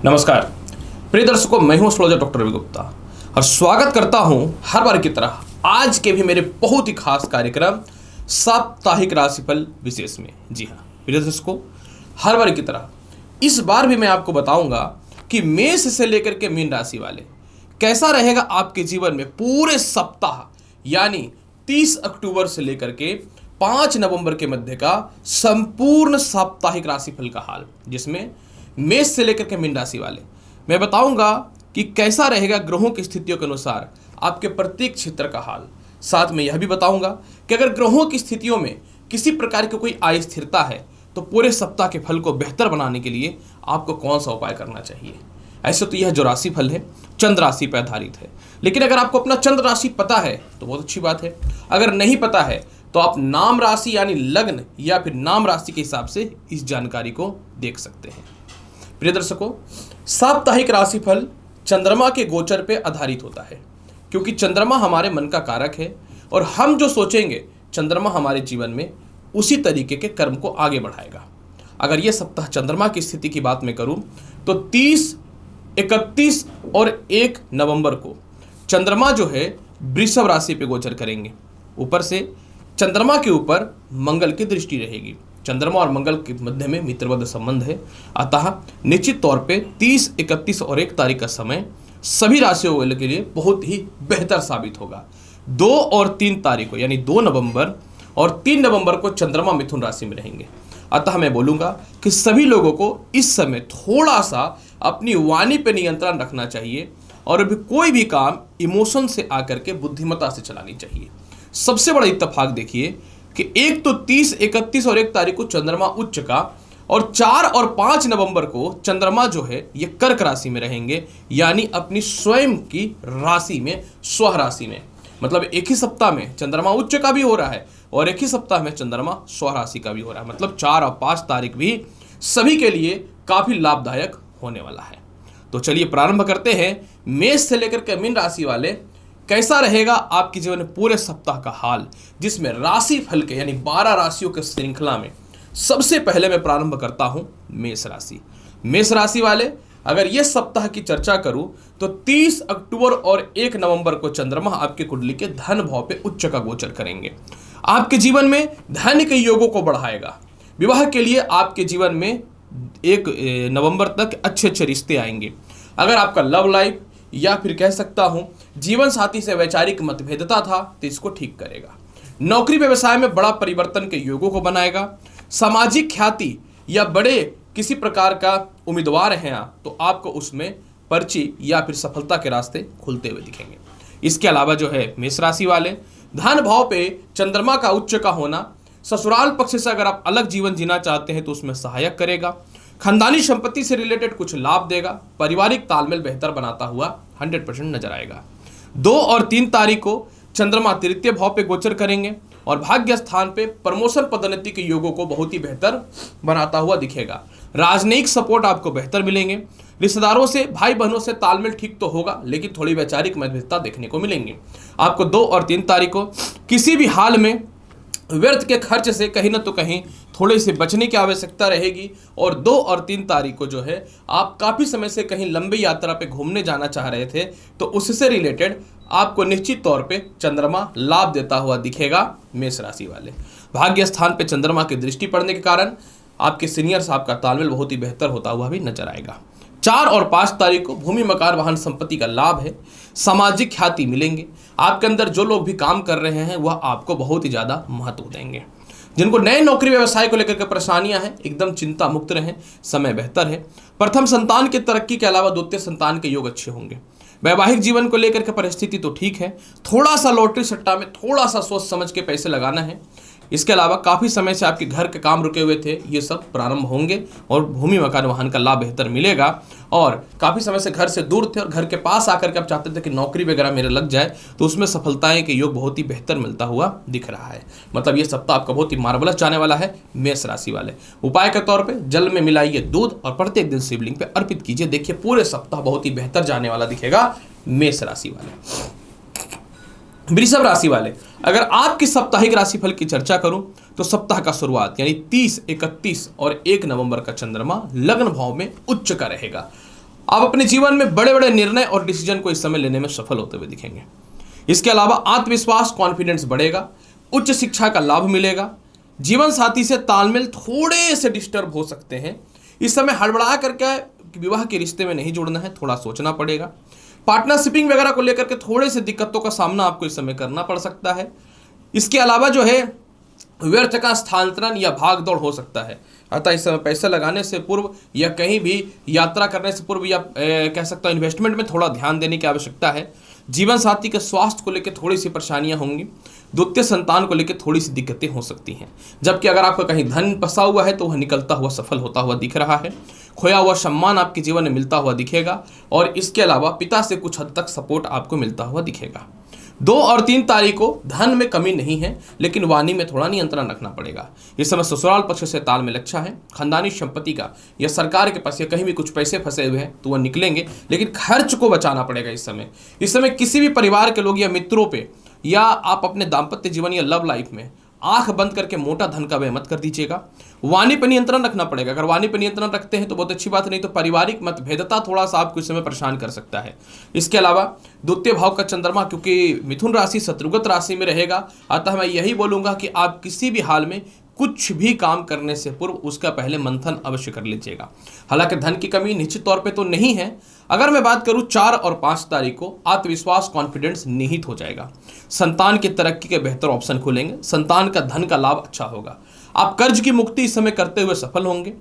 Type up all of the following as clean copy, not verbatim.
नमस्कार प्रिय दर्शकों, मैं हूं एस्ट्रोलॉजर डॉक्टर रवि गुप्ता और स्वागत करता हूं हर बार की तरह आज के भी मेरे बहुत ही खास कार्यक्रम साप्ताहिक राशिफल विशेष में। जी हां प्रिय दर्शकों, हर बार की तरह इस बार भी मैं आपको बताऊंगा कि मेष से लेकर के मीन राशि वाले कैसा रहेगा आपके जीवन में पूरे सप्ताह, यानी 30 अक्टूबर से लेकर के 5 नवंबर के मध्य का संपूर्ण साप्ताहिक राशिफल का हाल, जिसमें मेष से लेकर के मीन राशि वाले मैं बताऊंगा कि कैसा रहेगा ग्रहों की स्थितियों के अनुसार आपके प्रत्येक क्षेत्र का हाल। साथ में यह भी बताऊंगा कि अगर ग्रहों की स्थितियों में किसी प्रकार की कोई अस्थिरता है तो पूरे सप्ताह के फल को बेहतर बनाने के लिए आपको कौन सा उपाय करना चाहिए। ऐसे तो यह जो राशिफल है चंद्र राशि पर आधारित है, लेकिन अगर आपको अपना चंद्र राशि पता है तो बहुत अच्छी बात है। अगर नहीं पता है तो आप नाम राशि यानी लग्न या फिर नाम राशि के हिसाब से इस जानकारी को देख सकते हैं। प्रिय दर्शकों, साप्ताहिक राशिफल चंद्रमा के गोचर पे आधारित होता है, क्योंकि चंद्रमा हमारे मन का कारक है और हम जो सोचेंगे चंद्रमा हमारे जीवन में उसी तरीके के कर्म को आगे बढ़ाएगा। अगर ये सप्ताह चंद्रमा की स्थिति की बात मैं करूं तो 30, 31 और 1 नवंबर को चंद्रमा जो है वृषभ राशि पे गोचर करेंगे। ऊपर से चंद्रमा के ऊपर मंगल की दृष्टि रहेगी। चंद्रमा और मंगल के मध्य में मित्रवत संबंध है, अतः निश्चित तौर पे 30, 31 और 1 तारीख का समय सभी राशियों के लिए बहुत ही बेहतर साबित होगा। 2 और 3 तारीख को यानी 2 नवंबर और 3 नवंबर को चंद्रमा मिथुन राशि में रहेंगे। अतः मैं बोलूँगा कि सभी लोगों को इस समय थोड़ा सा अपनी वाणी पर नियंत्रण रखना चाहिए और अभी कोई भी काम इमोशन से आकर के बुद्धिमत्ता से चलानी चाहिए। सबसे बड़ा इत्तेफाक देखिए कि एक तो 30, 31 और 1 तारीख को चंद्रमा उच्च का और 4 और 5 नवंबर को चंद्रमा जो है ये कर्क राशि में रहेंगे, यानी अपनी स्वयं की राशि में, स्व राशि में। मतलब एक ही सप्ताह में चंद्रमा उच्च का भी हो रहा है और एक ही सप्ताह में चंद्रमा स्व राशि का भी हो रहा है। मतलब 4 और 5 तारीख भी सभी के लिए काफी लाभदायक होने वाला है। तो चलिए प्रारंभ करते हैं मेष से लेकर के मीन राशि वाले कैसा रहेगा आपके जीवन में पूरे सप्ताह का हाल, जिसमें राशि फल के यानी 12 राशियों के श्रृंखला में सबसे पहले मैं प्रारंभ करता हूं मेष राशि। मेष राशि वाले अगर ये सप्ताह की चर्चा करूं तो 30 अक्टूबर और 1 नवंबर को चंद्रमा आपके कुंडली के धन भाव पे उच्च का गोचर करेंगे। आपके जीवन में धन के योगों को बढ़ाएगा। विवाह के लिए आपके जीवन में 1 नवंबर तक अच्छे अच्छे रिश्ते आएंगे। अगर आपका लव लाइफ या फिर कह सकता हूं जीवन साथी से वैचारिक मतभेदता था तो इसको ठीक करेगा। नौकरी व्यवसाय में बड़ा परिवर्तन के योगों को बनाएगा। सामाजिक ख्याति या बड़े किसी प्रकार का उम्मीदवार हैं आप तो आपको उसमें पर्ची या फिर सफलता के रास्ते खुलते हुए दिखेंगे। इसके अलावा जो है मेष राशि वाले धन भाव पे चंद्रमा का उच्च का होना ससुराल पक्ष से अगर आप अलग जीवन जीना चाहते हैं तो उसमें सहायक करेगा। खानदानी संपत्ति से रिलेटेड कुछ लाभ देगा। पारिवारिक तालमेल बेहतर बनाता हुआ 100% नजर आएगा। 2 और 3 तारीख को चंद्रमा तृतीय भाव पे गोचर करेंगे और भाग्य स्थान पे प्रमोशन पदोन्नति के योगों को बहुत ही बेहतर बनाता हुआ दिखेगा। राजनयिक सपोर्ट आपको बेहतर मिलेंगे। रिश्तेदारों से, भाई बहनों से तालमेल ठीक तो होगा, लेकिन थोड़ी वैचारिक मतभेदता देखने को मिलेंगी। आपको 2 और 3 तारीख को किसी भी हाल में व्यर्थ के खर्च से कहीं ना तो कहीं थोड़े से बचने की आवश्यकता रहेगी। और 2 और 3 तारीख को जो है आप काफ़ी समय से कहीं लंबी यात्रा पे घूमने जाना चाह रहे थे तो उससे रिलेटेड आपको निश्चित तौर पे चंद्रमा लाभ देता हुआ दिखेगा। मेष राशि वाले भाग्य स्थान पे चंद्रमा की दृष्टि पड़ने के कारण आपके सीनियर्स आपका तालमेल बहुत ही बेहतर होता हुआ भी नजर आएगा। 4 और 5 तारीख को भूमि मकान वाहन संपत्ति का लाभ है। सामाजिक ख्याति मिलेंगे। आपके अंदर जो लोग भी काम कर रहे हैं वह आपको बहुत ही ज़्यादा महत्व देंगे। जिनको नए नौकरी व्यवसाय को लेकर के परेशानियां हैं एकदम चिंता मुक्त रहें, समय बेहतर है। प्रथम संतान की तरक्की के अलावा द्वितीय संतान के योग अच्छे होंगे। वैवाहिक जीवन को लेकर के परिस्थिति तो ठीक है, थोड़ा सा लॉटरी सट्टा में थोड़ा सा सोच समझ के पैसे लगाना है। इसके अलावा काफ़ी समय से आपके घर के काम रुके हुए थे, ये सब प्रारंभ होंगे और भूमि मकान वाहन का लाभ बेहतर मिलेगा। और काफ़ी समय से घर से दूर थे और घर के पास आकर के आप चाहते थे कि नौकरी वगैरह मेरे लग जाए, तो उसमें सफलताएं के योग बहुत ही बेहतर मिलता हुआ दिख रहा है। मतलब ये सप्ताह आपका बहुत ही मार्वलस जाने वाला है। मेष राशि वाले उपाय के तौर पर जल में मिलाइए दूध और प्रत्येक दिन शिवलिंग पे अर्पित कीजिए। देखिए पूरे सप्ताह बहुत ही बेहतर जाने वाला दिखेगा। मेष राशि वाले वृषभ राशि वाले अगर आपकी साप्ताहिक राशिफल की चर्चा करूं तो सप्ताह का शुरुआत यानी 30, 31 और 1 नवंबर का चंद्रमा लग्न भाव में उच्च का रहेगा आप अपने जीवन में बड़े बड़े निर्णय और डिसीजन को इस समय लेने में सफल होते हुए दिखेंगे। इसके अलावा आत्मविश्वास, कॉन्फिडेंस बढ़ेगा, उच्च शिक्षा का लाभ मिलेगा। जीवन साथी से तालमेल थोड़े से डिस्टर्ब हो सकते हैं। इस समय हड़बड़ा करके विवाह के रिश्ते में नहीं जुड़ना है, थोड़ा सोचना पड़ेगा। पार्टनरशिपिंग वगैरह को लेकर के थोड़े से दिक्कतों का सामना आपको इस समय करना पड़ सकता है। इसके अलावा जो है व्यर्थ का स्थानांतरण या भाग दौड़ हो सकता है। अतः इस समय पैसे लगाने से पूर्व या कहीं भी यात्रा करने से पूर्व या कह सकता हूँ इन्वेस्टमेंट में थोड़ा ध्यान देने की आवश्यकता है। जीवन साथी के स्वास्थ्य को लेकर थोड़ी सी परेशानियां होंगी। द्वितीय संतान को लेकर थोड़ी सी दिक्कतें हो सकती हैं। जबकि अगर आपका कहीं धन फंसा हुआ है तो वह निकलता हुआ सफल होता हुआ दिख रहा है। खोया हुआ सम्मान आपके जीवन में मिलता हुआ दिखेगा और इसके अलावा पिता से कुछ हद तक सपोर्ट आपको मिलता हुआ दिखेगा। 2 और 3 तारीख को धन में कमी नहीं है, लेकिन वाणी में थोड़ा नियंत्रण रखना पड़ेगा। इस समय ससुराल पक्ष से तालमेल अच्छा है। खानदानी संपत्ति का या सरकार के पास या कहीं भी कुछ पैसे फंसे हुए हैं तो वह निकलेंगे, लेकिन खर्च को बचाना पड़ेगा। इस समय किसी भी परिवार के लोग या मित्रों पे या आप अपने दाम्पत्य जीवन या लव लाइफ में आंख बंद करके मोटा धन का व्यय मत कर दीजिएगा। वाणी पर नियंत्रण रखना पड़ेगा। अगर वाणी पर नियंत्रण रखते हैं तो बहुत अच्छी बात, नहीं तो पारिवारिक मतभेदता थोड़ा सा आपको इस समय परेशान कर सकता है। इसके अलावा द्वितीय भाव का चंद्रमा क्योंकि मिथुन राशि शत्रुगत राशि में रहेगा, अतः मैं यही बोलूंगा कि आप किसी भी हाल में कुछ भी काम करने से पूर्व उसका पहले मंथन अवश्य कर लीजिएगा। हालांकि धन की कमी निश्चित तौर पे तो नहीं है। अगर मैं बात करूं 4 और 5 तारीख को आत्मविश्वास, कॉन्फिडेंस निहित हो जाएगा। संतान की तरक्की के बेहतर ऑप्शन खुलेंगे। संतान का धन का लाभ अच्छा होगा। आप कर्ज की मुक्ति इस समय करते हुए सफल होंगे।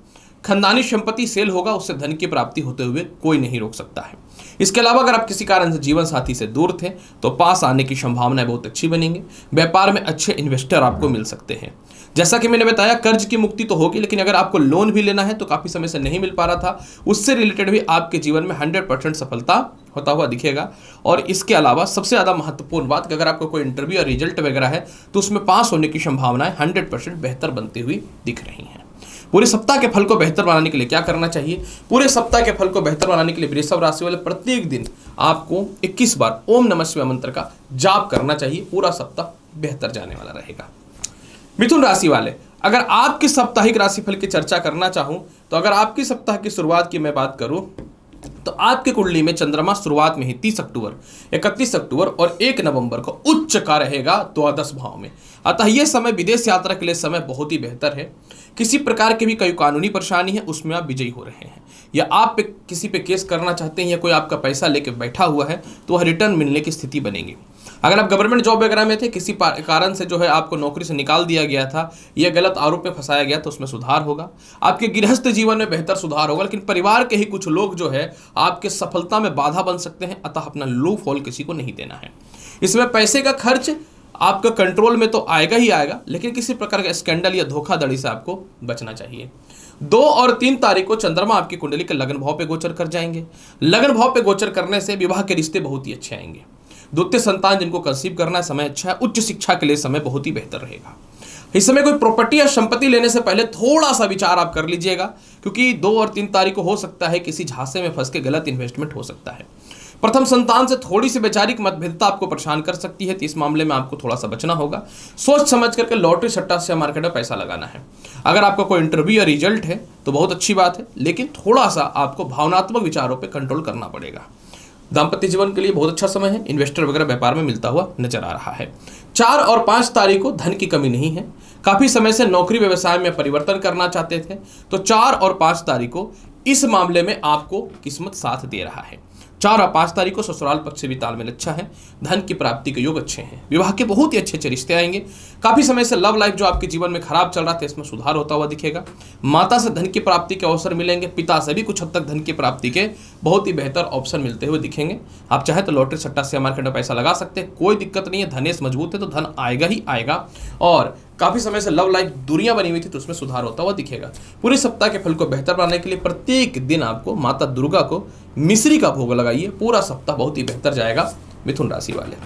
खानदानी संपत्ति सेल होगा, उससे धन की प्राप्ति होते हुए कोई नहीं रोक सकता है। इसके अलावा अगर आप किसी कारण से जीवन साथी से दूर थे तो पास आने की संभावनाएं बहुत अच्छी बनेंगी। व्यापार में अच्छे इन्वेस्टर आपको मिल सकते हैं। जैसा कि मैंने बताया, कर्ज की मुक्ति तो होगी, लेकिन अगर आपको लोन भी लेना है तो काफी समय से नहीं मिल पा रहा था, उससे रिलेटेड भी आपके जीवन में 100% सफलता होता हुआ दिखेगा। और इसके अलावा सबसे ज्यादा महत्वपूर्ण बात कि अगर आपको कोई इंटरव्यू या रिजल्ट वगैरह है तो उसमें पास होने की संभावनाएं 100% बेहतर बनती हुई दिख रही हैं। पूरे सप्ताह के फल को बेहतर बनाने के लिए क्या करना चाहिए? पूरे सप्ताह के फल को बेहतर बनाने के लिए वृषभ राशि वाले प्रत्येक दिन आपको 21 बार ओम नमः शिवाय मंत्र का जाप करना चाहिए। पूरा सप्ताह बेहतर जाने वाला रहेगा। मिथुन राशि वाले, अगर आपकी साप्ताहिक राशिफल की चर्चा करना चाहूं तो अगर आपकी सप्ताह की शुरुआत की मैं बात करूं तो आपकी कुंडली में चंद्रमा शुरुआत में ही 30 अक्टूबर, 31 अक्टूबर और 1 नवंबर को उच्च का रहेगा द्वादश भाव में। अतः यह समय विदेश यात्रा के लिए समय बहुत ही बेहतर है। किसी प्रकार की भी कोई कानूनी परेशानी है उसमें आप विजयी हो रहे हैं, या आप किसी पे केस करना चाहते हैं या कोई आपका पैसा लेके बैठा हुआ है तो वह रिटर्न मिलने की स्थिति बनेगी। अगर आप गवर्नमेंट जॉब वगैरह में थे, किसी कारण से जो है आपको नौकरी से निकाल दिया गया था या गलत आरोप में फंसाया गया तो उसमें सुधार होगा। आपके गृहस्थ जीवन में बेहतर सुधार होगा, लेकिन परिवार के ही कुछ लोग जो है आपके सफलता में बाधा बन सकते हैं। अतः अपना लो फॉल किसी को नहीं देना है। इसमें पैसे का खर्च आपका कंट्रोल में तो आएगा ही आएगा, लेकिन किसी प्रकार का स्कैंडल या धोखाधड़ी से आपको बचना चाहिए। 2 और 3 तारीख को चंद्रमा आपकी कुंडली के लग्न भाव पे गोचर कर जाएंगे। लग्न भाव पे गोचर करने से विवाह के रिश्ते बहुत ही अच्छे आएंगे। द्वितीय संतान जिनको कंसीव करना है समय अच्छा है। उच्च शिक्षा के लिए समय बहुत ही बेहतर रहेगा। इस समय कोई प्रॉपर्टी या संपत्ति लेने से पहले थोड़ा सा विचार आप कर लीजिएगा, क्योंकि 2 और 3 तारीख को हो सकता है किसी झांसे में फंस के गलत इन्वेस्टमेंट हो सकता है। प्रथम संतान से थोड़ी सी वैचारिक मतभेदता आपको परेशान कर सकती है, तो इस मामले में आपको थोड़ा सा बचना होगा। सोच समझ करके लॉटरी सट्टा शेयर मार्केट में पैसा लगाना है। अगर आपका कोई इंटरव्यू या रिजल्ट है तो बहुत अच्छी बात है, लेकिन थोड़ा सा आपको भावनात्मक विचारों पर कंट्रोल करना पड़ेगा। दाम्पत्य जीवन के लिए बहुत अच्छा समय है। इन्वेस्टर वगैरह व्यापार में मिलता हुआ नजर आ रहा है। 4 और 5 तारीख को धन की कमी नहीं है। काफी समय से नौकरी व्यवसाय में परिवर्तन करना चाहते थे तो 4 और 5 तारीख को इस मामले में आपको किस्मत साथ दे रहा है। 4 और 5 तारीख को ससुराल पक्ष से भी तालमेल अच्छा है। धन की प्राप्ति के योग अच्छे हैं। विवाह के बहुत ही अच्छे रिश्ते आएंगे। काफी समय से लव लाइफ जो आपके जीवन में खराब चल रहा था इसमें सुधार होता हुआ दिखेगा। माता से धन की प्राप्ति के अवसर मिलेंगे। पिता से भी कुछ हद तक धन की प्राप्ति के बहुत ही बेहतर ऑप्शन मिलते हुए दिखेंगे। आप चाहे तो लॉटरी सट्टा शेयर मार्केट में पैसा लगा सकते हैं, कोई दिक्कत नहीं है। धनेश मजबूत है तो धन आएगा ही आएगा। और काफी समय से लव लाइफ दूरियां बनी हुई थी तो उसमें सुधार होता हुआ दिखेगा। पूरे सप्ताह के फल को बेहतर बनाने के लिए प्रत्येक दिन आपको माता दुर्गा को मिश्री का भोग लगाइए। पूरा सप्ताह बहुत ही बेहतर जाएगा। मिथुन राशि वाले,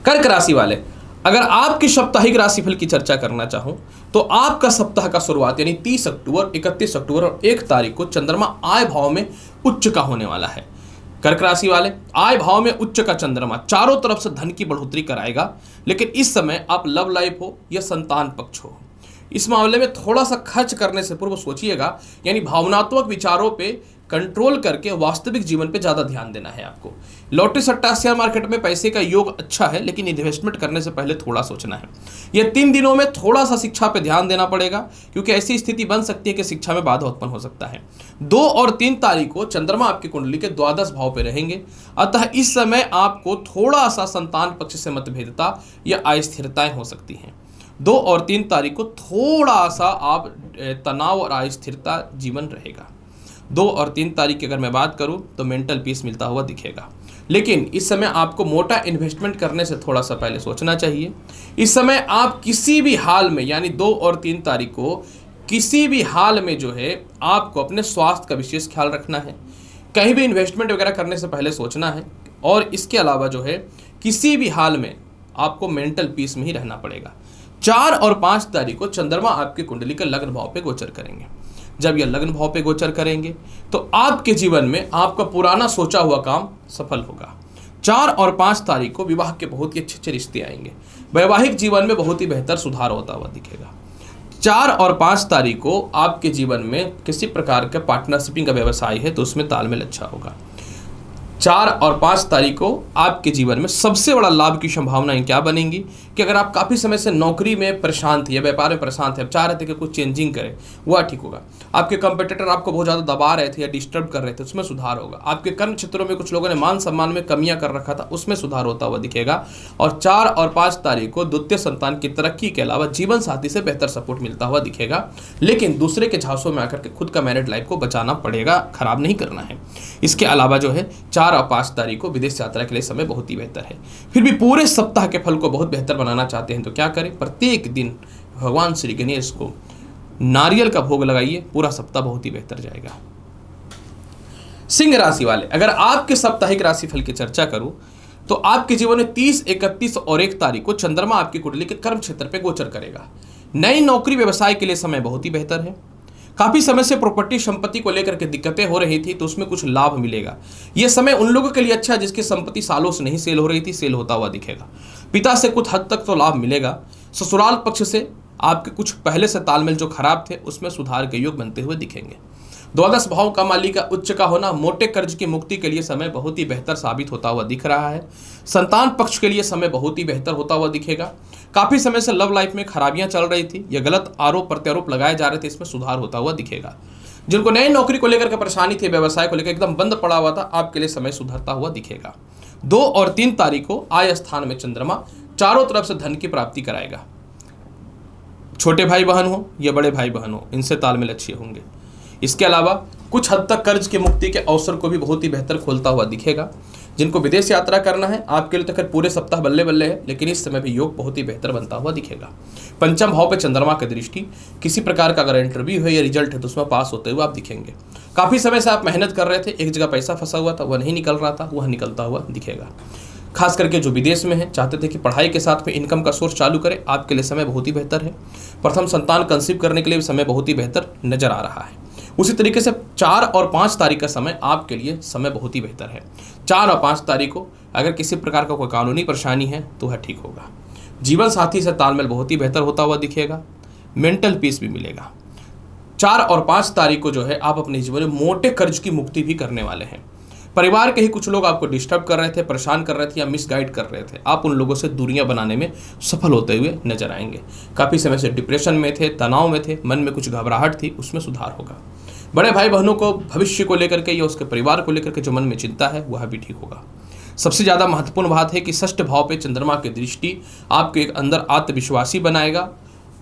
कर्क राशि वाले, अगर आपकी साप्ताहिक राशिफल की चर्चा करना चाहूं तो आपका सप्ताह का शुरुआत यानी 30 अक्टूबर, 31 अक्टूबर और 1 तारीख को चंद्रमा आय भाव में उच्च का होने वाला है। कर्क राशि वाले, आय भाव में उच्च का चंद्रमा चारों तरफ से धन की बढ़ोतरी कराएगा, लेकिन इस समय आप लव लाइफ हो या संतान पक्ष हो, इस मामले में थोड़ा सा खर्च करने से पूर्व सोचिएगा। यानी भावनात्मक विचारों पे कंट्रोल करके वास्तविक जीवन पे ज़्यादा ध्यान देना है आपको। लॉटरी सट्टा शेयर मार्केट में पैसे का योग अच्छा है, लेकिन इन्वेस्टमेंट करने से पहले थोड़ा सोचना है। ये 3 दिनों में थोड़ा सा शिक्षा पे ध्यान देना पड़ेगा, क्योंकि ऐसी स्थिति बन सकती है कि शिक्षा में बाधा उत्पन्न हो सकता है। 2 और 3 तारीख को चंद्रमा आपकी कुंडली के द्वादश भाव पे रहेंगे, अतः इस समय आपको थोड़ा सा संतान पक्ष से मतभेदता या अस्थिरताएं हो सकती हैं। 2 और 3 तारीख को थोड़ा सा आप तनाव और अस्थिरता जीवन रहेगा। 2 और 3 तारीख की अगर मैं बात करूं तो मेंटल पीस मिलता हुआ दिखेगा, लेकिन इस समय आपको मोटा इन्वेस्टमेंट करने से थोड़ा सा पहले सोचना चाहिए। इस समय आप किसी भी हाल में, यानी 2 और 3 तारीख को किसी भी हाल में जो है आपको अपने स्वास्थ्य का विशेष ख्याल रखना है। कहीं भी इन्वेस्टमेंट वगैरह करने से पहले सोचना है, और इसके अलावा जो है किसी भी हाल में आपको मेंटल पीस में ही रहना पड़ेगा। 4 और 5 तारीख को चंद्रमा आपकी कुंडली के लग्न भाव पे गोचर करेंगे। जब यह लग्न भाव पे गोचर करेंगे तो आपके जीवन में आपका पुराना सोचा हुआ काम सफल होगा। 4 और 5 तारीख को विवाह के बहुत ही अच्छे रिश्ते आएंगे। वैवाहिक जीवन में बहुत ही बेहतर सुधार होता हुआ दिखेगा। 4 और 5 तारीख को आपके जीवन में किसी प्रकार का पार्टनरशिपिंग का व्यवसाय है तो उसमें तालमेल अच्छा होगा। 4 और 5 तारीख को आपके जीवन में सबसे बड़ा लाभ की संभावनाएं क्या बनेंगी कि अगर आप काफ़ी समय से नौकरी में परेशान थे या व्यापार में परेशान थे, आप चाह रहे थे कि कुछ चेंजिंग करें, वह ठीक होगा। आपके कंपटीटर आपको बहुत ज़्यादा दबा रहे थे या डिस्टर्ब कर रहे थे, उसमें सुधार होगा। आपके कर्म क्षेत्रों में कुछ लोगों ने मान सम्मान में कमियां कर रखा था, उसमें सुधार होता हुआ दिखेगा। और 4 और 5 तारीख को द्वितीय संतान की तरक्की के अलावा जीवन साथी से बेहतर सपोर्ट मिलता हुआ दिखेगा, लेकिन दूसरे के झांसों में आकर के खुद का मैरिड लाइफ को बचाना पड़ेगा, खराब नहीं करना है। इसके अलावा जो है 4 और 5 तारीख को विदेश यात्रा के लिए समय बहुत ही बेहतर है। फिर भी पूरे सप्ताह के फल को बहुत बेहतर बनाना चाहते हैं तो क्या करें? प्रत्येक दिन भगवान श्री गणेश को नारियल का भोग लगाइए, पूरा सप्ताह बहुत ही बेहतर जाएगा। सिंह राशि वाले, अगर आपके साप्ताहिक राशिफल की चर्चा करूं तो आपके जीवन में 30, 31 और 1 तारीख को चंद्रमा आपकी कुंडली के कर्म क्षेत्र पे गोचर करेगा। नई नौकरी व्यवसाय के लिए समय बहुत ही बेहतर है। काफी समय से प्रॉपर्टी संपत्ति को लेकर के दिक्कतें हो रही थी तो उसमें कुछ लाभ मिलेगा। यह समय उन लोगों के लिए अच्छा है जिसकी संपत्ति सालों से नहीं सेल हो रही थी, सेल होता हुआ दिखेगा। पिता से कुछ हद तक तो लाभ मिलेगा। ससुराल पक्ष से आपके कुछ पहले से तालमेल जो खराब थे उसमें सुधार के योग बनते हुए दिखेंगे। द्वादश भाव का मालिक का उच्च का होना मोटे कर्ज की मुक्ति के लिए समय बहुत ही बेहतर साबित होता हुआ दिख रहा है। संतान पक्ष के लिए समय बहुत ही बेहतर होता हुआ दिखेगा। काफी समय से लव लाइफ में खराबियां चल रही थी या गलत आरोप प्रत्यारोप लगाए जा रहे थे, इसमें सुधार होता हुआ दिखेगा। जिनको नई नौकरी को लेकर के परेशानी थी, व्यवसाय को लेकर एकदम बंद पड़ा हुआ था, आपके लिए समय सुधरता हुआ दिखेगा। 2 और 3 तारीख को आय स्थान में चंद्रमा चारों तरफ से धन की प्राप्ति कराएगा। छोटे भाई बहन हो या बड़े भाई बहन हो, इनसे तालमेल अच्छे होंगे। इसके अलावा कुछ हद तक कर्ज की मुक्ति के अवसर को भी बहुत ही बेहतर खोलता हुआ दिखेगा। जिनको विदेश यात्रा करना है आपके लिए तो खैर पूरे सप्ताह बल्ले बल्ले है, लेकिन इस समय भी योग बहुत ही बेहतर बनता हुआ दिखेगा। पंचम भाव पे चंद्रमा की दृष्टि, किसी प्रकार का अगर इंटरव्यू है या रिजल्ट है तो उसमें पास होते हुए आप दिखेंगे। काफी समय से आप मेहनत कर रहे थे, एक जगह पैसा फंसा हुआ था, वह नहीं निकल रहा था, वह निकलता हुआ दिखेगा। खास करके जो विदेश में है, चाहते थे कि पढ़ाई के साथ में इनकम का सोर्स चालू करें, आपके लिए समय बहुत ही बेहतर है। प्रथम संतान कंसीव करने के लिए भी समय बहुत ही बेहतर नजर आ रहा है। उसी तरीके से 4 और 5 तारीख का समय आपके लिए समय बहुत ही बेहतर है। 4 और 5 तारीख को अगर किसी प्रकार का कोई कानूनी परेशानी है तो वह ठीक होगा। जीवन साथी से तालमेल बहुत ही बेहतर होता हुआ दिखेगा। मेंटल पीस भी मिलेगा। 4 और 5 तारीख को जो है आप अपने जीवन में मोटे कर्ज की मुक्ति भी करने वाले हैं। परिवार के ही कुछ लोग आपको डिस्टर्ब कर रहे थे, परेशान कर रहे थे या मिसगाइड कर रहे थे, आप उन लोगों से दूरियां बनाने में सफल होते हुए नजर आएंगे। काफ़ी समय से डिप्रेशन में थे, तनाव में थे, मन में कुछ घबराहट थी, उसमें सुधार होगा। बड़े भाई बहनों को भविष्य को लेकर के या उसके परिवार को लेकर के जो मन में चिंता है वह भी ठीक होगा। सबसे ज़्यादा महत्वपूर्ण बात है कि षष्ठ भाव पे चंद्रमा की दृष्टि आपके अंदर आत्मविश्वासी बनाएगा,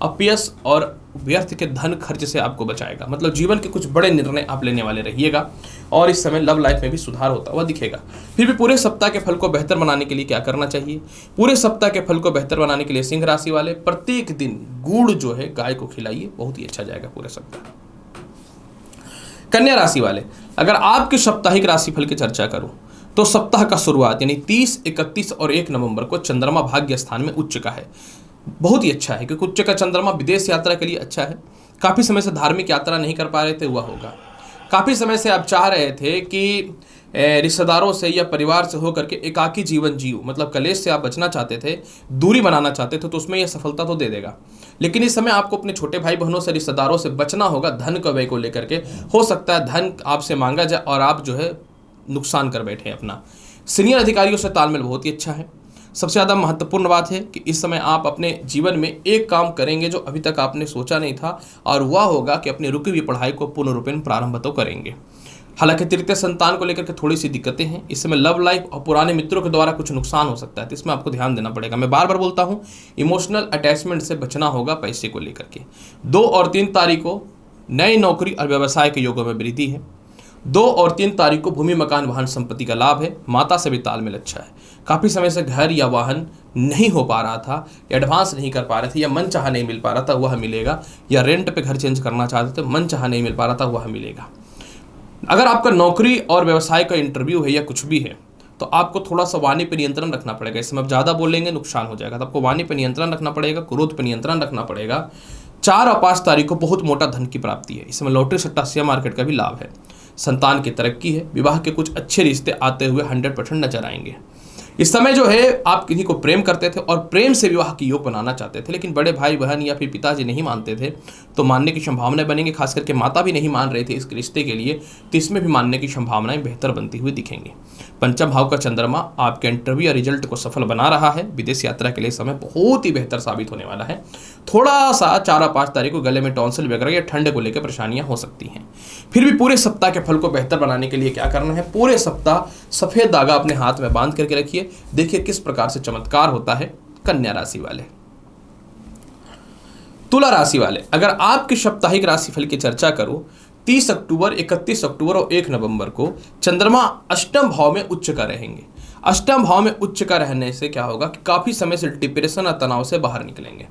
अपयश और व्यर्थ के धन खर्च से आपको बचाएगा। मतलब जीवन के कुछ बड़े निर्णय आप लेने वाले रहिएगा और इस समय लव लाइफ में भी सुधार होता हुआ दिखेगा। फिर भी पूरे सप्ताह के फल को बेहतर बनाने के लिए क्या करना चाहिए? पूरे सप्ताह के फल को बेहतर बनाने के लिए सिंह राशि वाले प्रत्येक दिन गुड़ जो है गाय को खिलाइए, बहुत ही अच्छा जाएगा पूरे सप्ताह। कन्या राशि वाले, अगर आपके साप्ताहिक राशिफल की चर्चा करूं तो सप्ताह का शुरुआत यानी 30, 31 और 1 नवंबर को चंद्रमा भाग्य स्थान में उच्च का है। बहुत ही अच्छा है क्योंकि उच्च का चंद्रमा विदेश यात्रा के लिए अच्छा है। काफ़ी समय से धार्मिक यात्रा नहीं कर पा रहे थे, वह होगा। काफ़ी समय से आप चाह रहे थे कि रिश्तेदारों से या परिवार से होकर के एकाकी जीवन जियो, मतलब कलेश से आप बचना चाहते थे, दूरी बनाना चाहते थे, तो उसमें यह सफलता तो दे देगा। लेकिन इस समय आपको अपने छोटे भाई बहनों से, रिश्तेदारों से बचना होगा धन का व्यय को लेकर के। हो सकता है धन आपसे मांगा जाए और आप जो है नुकसान कर बैठे अपना। सीनियर अधिकारियों से तालमेल बहुत ही अच्छा है। सबसे ज़्यादा महत्वपूर्ण बात है कि इस समय आप अपने जीवन में एक काम करेंगे जो अभी तक आपने सोचा नहीं था, और वह होगा कि अपनी रुकी हुई पढ़ाई को पूर्ण रूपेण प्रारंभ तो करेंगे। हालांकि तृतीय संतान को लेकर के थोड़ी सी दिक्कतें हैं। इस समय लव लाइफ और पुराने मित्रों के द्वारा कुछ नुकसान हो सकता है, तो इसमें आपको ध्यान देना पड़ेगा। मैं बार बार बोलता हूं, इमोशनल अटैचमेंट से बचना होगा पैसे को लेकर के। 2 और 3 तारीख को नई नौकरी और व्यवसाय के योगों में वृद्धि है। 2 और 3 तारीख को भूमि, मकान, वाहन, संपत्ति का लाभ है। माता से भी तालमेल अच्छा है। काफ़ी समय से घर या वाहन नहीं हो पा रहा था, एडवांस नहीं कर पा रहे थे, या मन चाहा नहीं मिल पा रहा था, वह मिलेगा। या रेंट पे घर चेंज करना चाहते थे, मन चाहा नहीं मिल पा रहा था, वह मिलेगा। अगर आपका नौकरी और व्यवसाय का इंटरव्यू है या कुछ भी है, तो आपको थोड़ा सा वाणी पर नियंत्रण रखना पड़ेगा। इसमें आप ज़्यादा बोलेंगे नुकसान हो जाएगा, तो आपको वाणी पर नियंत्रण रखना पड़ेगा, क्रोध पर नियंत्रण रखना पड़ेगा। 4 और 5 तारीख को बहुत मोटा धन की प्राप्ति है। इसमें लॉटरी, सट्टा, शेयर मार्केट का भी लाभ है। संतान की तरक्की है। विवाह के कुछ अच्छे रिश्ते आते हुए 100% नजर आएंगे। इस समय जो है आप किसी को प्रेम करते थे और प्रेम से विवाह की योग बनाना चाहते थे, लेकिन बड़े भाई बहन या फिर पिताजी नहीं मानते थे, तो मानने की संभावनाएं बनेंगी। खास करके माता भी नहीं मान रहे थे इस रिश्ते के लिए, तो इसमें भी मानने की संभावनाएं बेहतर बनती हुई दिखेंगी। पंचम भाव का चंद्रमा आपके इंटरव्यू या रिजल्ट को सफल बना रहा है। विदेश यात्रा के लिए समय बहुत ही बेहतर साबित होने वाला है। थोड़ा सा 4 और 5 तारीख को गले में टॉन्सिल वगैरह या ठंड को लेकर परेशानियां हो सकती हैं। फिर भी पूरे सप्ताह के फल को बेहतर बनाने के लिए क्या करना है, पूरे सप्ताह सफेद धागा अपने हाथ में बांध करके रखिए। देखिए किस प्रकार से चमत्कार होता है। कन्या राशि वाले, तुला राशि वाले, अगर आपके साप्ताहिक राशिफल की चर्चा करूं, 30 अक्टूबर, 31 अक्टूबर और 1 नवंबर को चंद्रमा अष्टम भाव में उच्च का रहेंगे। अष्टम भाव में उच्च का रहने से क्या होगा कि काफी समय से डिप्रेशन और तनाव से बाहर निकलेंगे।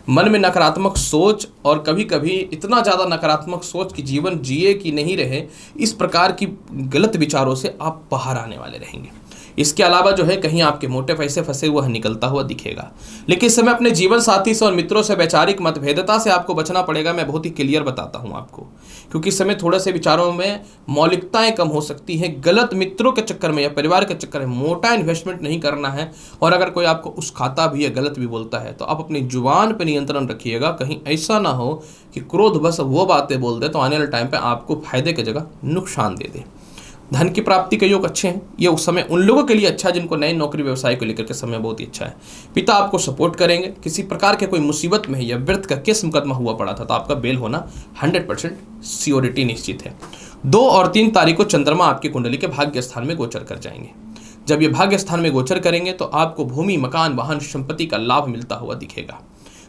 मन में नकारात्मक सोच, और कभी कभी इतना ज़्यादा नकारात्मक सोच कि जीवन जिए कि नहीं रहे, इस प्रकार की गलत विचारों से आप बाहर आने वाले रहेंगे। इसके अलावा जो है कहीं आपके मोटे पैसे फंसे हुआ निकलता हुआ दिखेगा। लेकिन इस समय अपने जीवन साथी से और मित्रों से वैचारिक मतभेदता से आपको बचना पड़ेगा। मैं बहुत ही क्लियर बताता हूं आपको, क्योंकि इस समय थोड़े से विचारों में मौलिकताएं कम हो सकती हैं। गलत मित्रों के चक्कर में या परिवार के चक्कर में मोटा इन्वेस्टमेंट नहीं करना है। और अगर कोई आपको उस्काता भी है, गलत भी बोलता है, तो आप अपनी जुबान पर नियंत्रण रखिएगा। कहीं ऐसा ना हो कि क्रोध बस वो बातें बोल दे तो आने वाले टाइम पर आपको फायदे की जगह नुकसान दे दे। धन की प्राप्ति के योग अच्छे हैं। ये उस समय उन लोगों के लिए अच्छा है जिनको नई नौकरी व्यवसाय को लेकर के समय बहुत ही अच्छा है। पिता आपको सपोर्ट करेंगे। किसी प्रकार के कोई मुसीबत में है या व्यर्थ का केस मुकदमा हुआ पड़ा था, तो आपका बेल होना 100% सियोरिटी निश्चित है। 2 और 3 तारीख को चंद्रमा आपकी कुंडली के भाग्य स्थान में गोचर कर जाएंगे। जब ये भाग्य स्थान में गोचर करेंगे तो आपको भूमि, मकान, वाहन, संपत्ति का लाभ मिलता हुआ दिखेगा।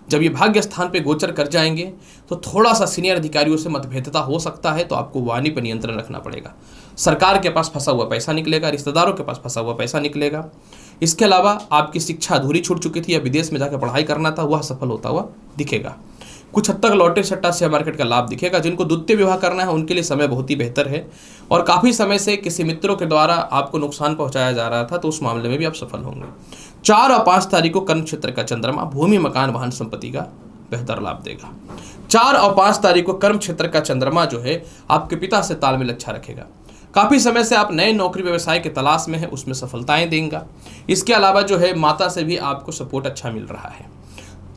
जब ये भाग्य स्थान पे गोचर कर जाएंगे तो थोड़ा सा सीनियर अधिकारियों से मतभेदता हो सकता है, तो आपको वाणी पर नियंत्रण रखना पड़ेगा। सरकार के पास फंसा हुआ पैसा निकलेगा, रिश्तेदारों के पास फंसा हुआ पैसा निकलेगा। इसके अलावा आपकी शिक्षा अधूरी छूट चुकी थी या विदेश में जाकर पढ़ाई करना था, वह सफल होता हुआ दिखेगा। कुछ हद तक लॉटरी, सट्टा, शेयर मार्केट का लाभ दिखेगा। जिनको द्वितीय विवाह करना है उनके लिए समय बहुत ही बेहतर है। और काफ़ी समय से किसी मित्रों के द्वारा आपको नुकसान पहुंचाया जा रहा था, तो उस मामले में भी आप सफल होंगे। 4 और 5 तारीख को कर्म क्षेत्र का चंद्रमा भूमि, मकान, वाहन, संपत्ति का बेहतर लाभ देगा। 4 और 5 तारीख को कर्म क्षेत्र का चंद्रमा जो है आपके पिता से तालमेल अच्छा रखेगा। काफ़ी समय से आप नए नौकरी व्यवसाय के तलाश में है, उसमें सफलताएं देंगे। इसके अलावा जो है माता से भी आपको सपोर्ट अच्छा मिल रहा है।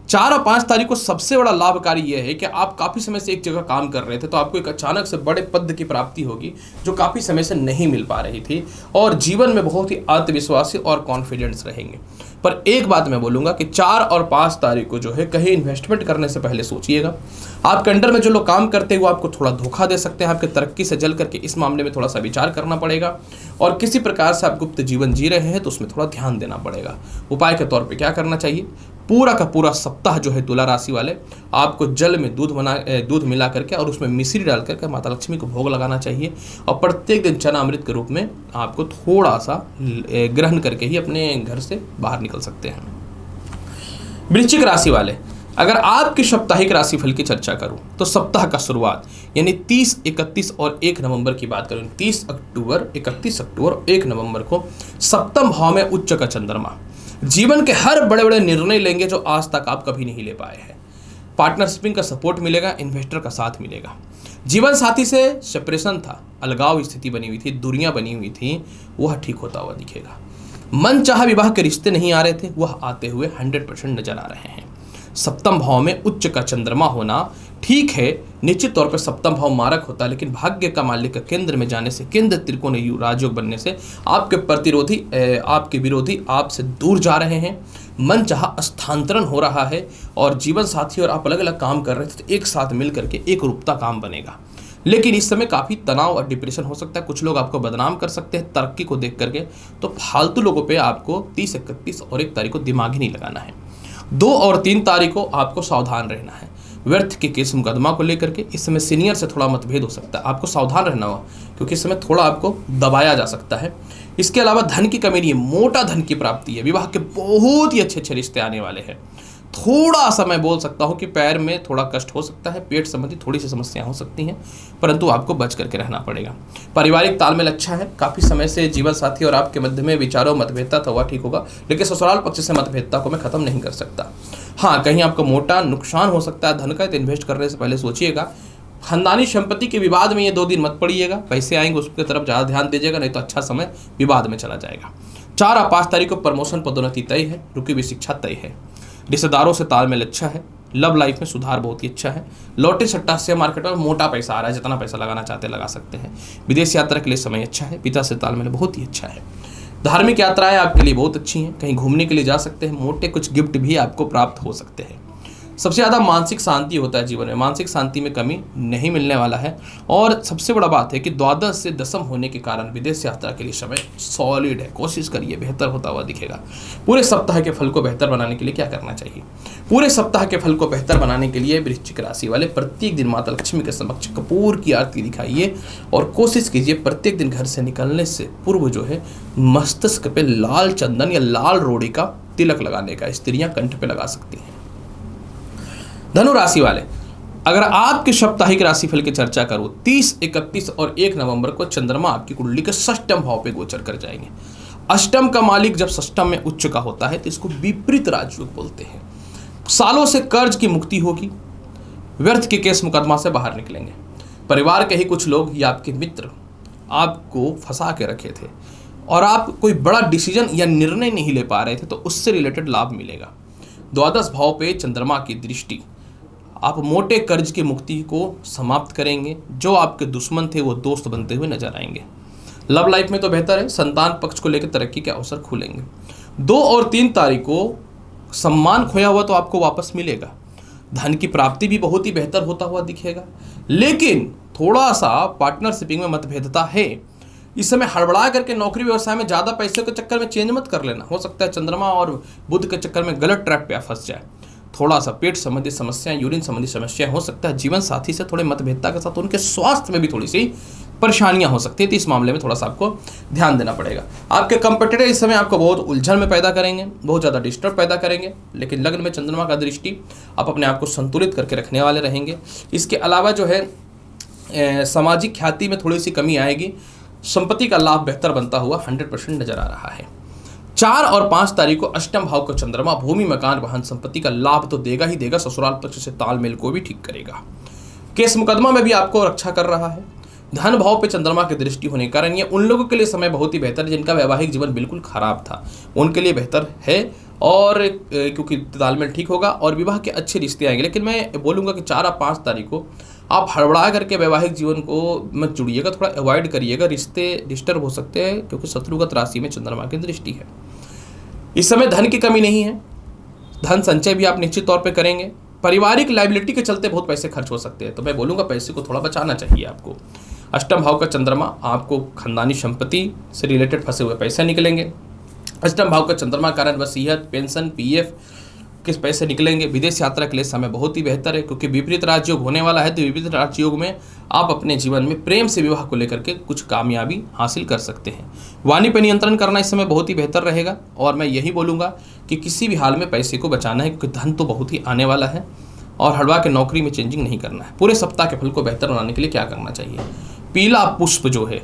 4 और 5 तारीख को सबसे बड़ा लाभकारी यह है कि आप काफ़ी समय से एक जगह काम कर रहे थे, तो आपको एक अचानक से बड़े पद की प्राप्ति होगी जो काफ़ी समय से नहीं मिल पा रही थी, और जीवन में बहुत ही आत्मविश्वासी और कॉन्फिडेंस रहेंगे। पर एक बात मैं बोलूँगा कि 4 और 5 तारीख को जो है कहीं इन्वेस्टमेंट करने से पहले सोचिएगा। आपके अंडर में जो लोग काम करते हैं वो आपको थोड़ा धोखा दे सकते हैं, आपके तरक्की से जल करके इस मामले में थोड़ा सा विचार करना पड़ेगा। और किसी प्रकार से आप गुप्त जीवन जी रहे हैं तो उसमें थोड़ा ध्यान देना पड़ेगा। उपाय के तौर पे क्या करना चाहिए, पूरा का पूरा सप्ताह जो है तुला राशि वाले आपको जल में दूध मिला करके और उसमें मिश्री डाल करके माता लक्ष्मी को भोग लगाना चाहिए। और प्रत्येक दिन चना अमृत के रूप में आपको थोड़ा सा ग्रहण करके ही अपने घर से बाहर निकल सकते हैं। वृश्चिक राशि वाले, अगर आपकी साप्ताहिक राशिफल की चर्चा करूं तो सप्ताह का शुरुआत यानी 30, 31 और 1 नवंबर की बात करूं, 30 अक्टूबर, 31 अक्टूबर और 1 नवंबर को सप्तम भाव में उच्च का चंद्रमा जीवन के हर बड़े बड़े निर्णय लेंगे जो आज तक आप कभी नहीं ले पाए हैं। पार्टनरशिपिंग का सपोर्ट मिलेगा, इन्वेस्टर का साथ मिलेगा। जीवन साथी से सेपरेशन था, अलगाव स्थिति बनी हुई थी, दूरियां बनी हुई थी, वह ठीक होता हुआ दिखेगा। मन चाहा विवाह के रिश्ते नहीं आ रहे थे, वह आते हुए 100% नजर आ रहे हैं। सप्तम भाव में उच्च का चंद्रमा होना ठीक है, निश्चित तौर पर सप्तम भाव मारक होता है, लेकिन भाग्य का मालिक का केंद्र में जाने से, केंद्र त्रिकोण राजयोग बनने से आपके विरोधी आपसे दूर जा रहे हैं। मन चाहा स्थानांतरण हो रहा है और जीवन साथी और आप अलग अलग काम कर रहे थे तो एक साथ मिल करके एक रूपता काम बनेगा। लेकिन इस समय काफ़ी तनाव और डिप्रेशन हो सकता है, कुछ लोग आपको बदनाम कर सकते हैं तरक्की को देख करके। तो फालतू लोगों पे आपको 30, 31 और 1 तारीख को दिमाग ही नहीं लगाना है। 2 और 3 तारीख को आपको सावधान रहना है व्यर्थ के केस मुकदमा को लेकर के। इस समय सीनियर से थोड़ा मतभेद हो सकता है, आपको सावधान रहना होगा क्योंकि इस समय थोड़ा आपको दबाया जा सकता है। इसके अलावा धन की कमी नहीं है, मोटा धन की प्राप्ति है, विवाह के बहुत ही अच्छे अच्छे रिश्ते आने वाले हैं। थोड़ा सा मैं बोल सकता हूँ कि पैर में थोड़ा कष्ट हो सकता है, पेट संबंधी थोड़ी सी समस्याएं हो सकती हैं, परंतु आपको बच करके रहना पड़ेगा। पारिवारिक तालमेल अच्छा है, काफ़ी समय से जीवन साथी और आपके मध्य में विचारों मतभेदता था, वह ठीक होगा, लेकिन ससुराल पक्ष से मतभेदता को मैं खत्म नहीं कर सकता। हाँ, कहीं आपको मोटा नुकसान हो सकता है धन का, तो इन्वेस्ट करने से पहले सोचिएगा। खानदानी संपत्ति के विवाद में ये 2 दिन मत पड़िएगा, पैसे आएंगे उसकी तरफ ज़्यादा ध्यान दीजिएगा, नहीं तो अच्छा समय विवाद में चला जाएगा। 4 और 5 तारीख को प्रमोशन पदोन्नति तय है, रुकी हुई शिक्षा तय है। रिश्तेदारों से तालमेल अच्छा है, लव लाइफ में सुधार बहुत ही अच्छा है। लॉटरी सट्टा शेयर मार्केट में मोटा पैसा आ रहा है, जितना पैसा लगाना चाहते हैं लगा सकते हैं। विदेश यात्रा के लिए समय अच्छा है, पिता से तालमेल बहुत ही अच्छा है। धार्मिक यात्राएं आपके लिए बहुत अच्छी हैं, कहीं घूमने के लिए जा सकते हैं, मोटे कुछ गिफ्ट भी आपको प्राप्त हो सकते हैं। सबसे ज़्यादा मानसिक शांति होता है जीवन में, मानसिक शांति में कमी नहीं मिलने वाला है। और सबसे बड़ा बात है कि द्वादश से दशम होने के कारण विदेश यात्रा के लिए समय सॉलिड है, कोशिश करिए, बेहतर होता हुआ दिखेगा। पूरे सप्ताह के फल को बेहतर बनाने के लिए क्या करना चाहिए? पूरे सप्ताह के फल को बेहतर बनाने के लिए वृश्चिक राशि वाले प्रत्येक दिन माता लक्ष्मी के समक्ष कपूर की आरती दिखाइए और कोशिश कीजिए प्रत्येक दिन घर से निकलने से पूर्व जो है मस्तिष्क पे लाल चंदन या लाल रोड़ी का तिलक लगाने का, स्त्रियां कंठ पे लगा सकती हैं। धनु राशि वाले, अगर आपके साप्ताहिक राशिफल की चर्चा करूं, 30, 31 और 1 नवंबर को चंद्रमा आपकी कुंडली के षष्ठम भाव पे गोचर कर जाएंगे। अष्टम का मालिक जब षष्ठम में उच्च का होता है तो इसको विपरीत राजयोग बोलते हैं। सालों से कर्ज की मुक्ति होगी, व्यर्थ के केस मुकदमा से बाहर निकलेंगे। परिवार के ही कुछ लोग या आपके मित्र आपको फंसा के रखे थे और आप कोई बड़ा डिसीजन या निर्णय नहीं ले पा रहे थे, तो उससे रिलेटेड लाभ मिलेगा। द्वादश भाव पे चंद्रमा की दृष्टि, आप मोटे कर्ज की मुक्ति को समाप्त करेंगे। जो आपके दुश्मन थे वो दोस्त बनते हुए नजर आएंगे। लव लाइफ में तो बेहतर है, संतान पक्ष को लेकर तरक्की के अवसर खुलेंगे। 2 और 3 तारीख को सम्मान खोया हुआ तो आपको वापस मिलेगा। धन की प्राप्ति भी बहुत ही बेहतर होता हुआ दिखेगा, लेकिन थोड़ा सा पार्टनरशिपिंग में मतभेदता है। इस समय हड़बड़ा करके नौकरी व्यवसाय में ज़्यादा पैसे के चक्कर में चेंज मत कर लेना, हो सकता है चंद्रमा और बुध के चक्कर में गलत ट्रैप पे फंस जाए। थोड़ा सा पेट संबंधी समस्याएं, यूरिन संबंधी समस्याएं हो सकता है। जीवन साथी से थोड़े मतभेदता के साथ उनके स्वास्थ्य में भी थोड़ी सी परेशानियां हो सकती है, तो इस मामले में थोड़ा सा आपको ध्यान देना पड़ेगा। आपके कंपटीटर इस समय आपको बहुत उलझन में पैदा करेंगे, बहुत ज़्यादा डिस्टर्ब पैदा करेंगे, लेकिन लग्न में चंद्रमा का दृष्टि, आप अपने आप को संतुलित करके रखने वाले रहेंगे। इसके अलावा जो है सामाजिक ख्याति में थोड़ी सी कमी आएगी। संपत्ति का लाभ बेहतर बनता हुआ 100% नजर आ रहा है। 4 और 5 तारीख को अष्टम भाव को चंद्रमा भूमि, मकान, वाहन, संपत्ति का लाभ तो देगा ही देगा, ससुराल पक्ष से तालमेल को भी ठीक करेगा। केस मुकदमा में भी आपको रक्षा कर रहा है। धन भाव पे चंद्रमा की दृष्टि होने के कारण ये उन लोगों के लिए समय बहुत ही बेहतर है जिनका वैवाहिक जीवन बिल्कुल खराब था, उनके लिए बेहतर है। और क्योंकि तालमेल ठीक होगा और विवाह के अच्छे रिश्ते आएंगे। लेकिन मैं बोलूँगा कि 4 और 5 तारीख को आप हड़बड़ा करके वैवाहिक जीवन को मत जुड़िएगा, थोड़ा अवॉइड करिएगा, रिश्ते डिस्टर्ब हो सकते हैं क्योंकि शत्रुगत राशि में चंद्रमा की दृष्टि है। इस समय धन की कमी नहीं है, धन संचय भी आप निश्चित तौर पे करेंगे। पारिवारिक लायबिलिटी के चलते बहुत पैसे खर्च हो सकते हैं, तो मैं बोलूँगा पैसे को थोड़ा बचाना चाहिए आपको। अष्टम भाव का चंद्रमा आपको खानदानी संपत्ति से रिलेटेड फंसे हुए पैसे निकलेंगे। अष्टम भाव का चंद्रमा कारण वसीयत, पेंशन, पीएफ के पैसे निकलेंगे। विदेश यात्रा के लिए समय बहुत ही बेहतर है क्योंकि विपरीत राजयोग होने वाला है, तो विपरीत राजयोग में आप अपने जीवन में प्रेम से विवाह को लेकर के कुछ कामयाबी हासिल कर सकते हैं। वाणी पर नियंत्रण करना इस समय बहुत ही बेहतर रहेगा और मैं यही बोलूँगा कि किसी भी हाल में पैसे को बचाना है क्योंकि धन तो बहुत ही आने वाला है और हड़बड़ा के नौकरी में चेंजिंग नहीं करना है। पूरे सप्ताह के फल को बेहतर बनाने के लिए क्या करना चाहिए? पीला पुष्प जो है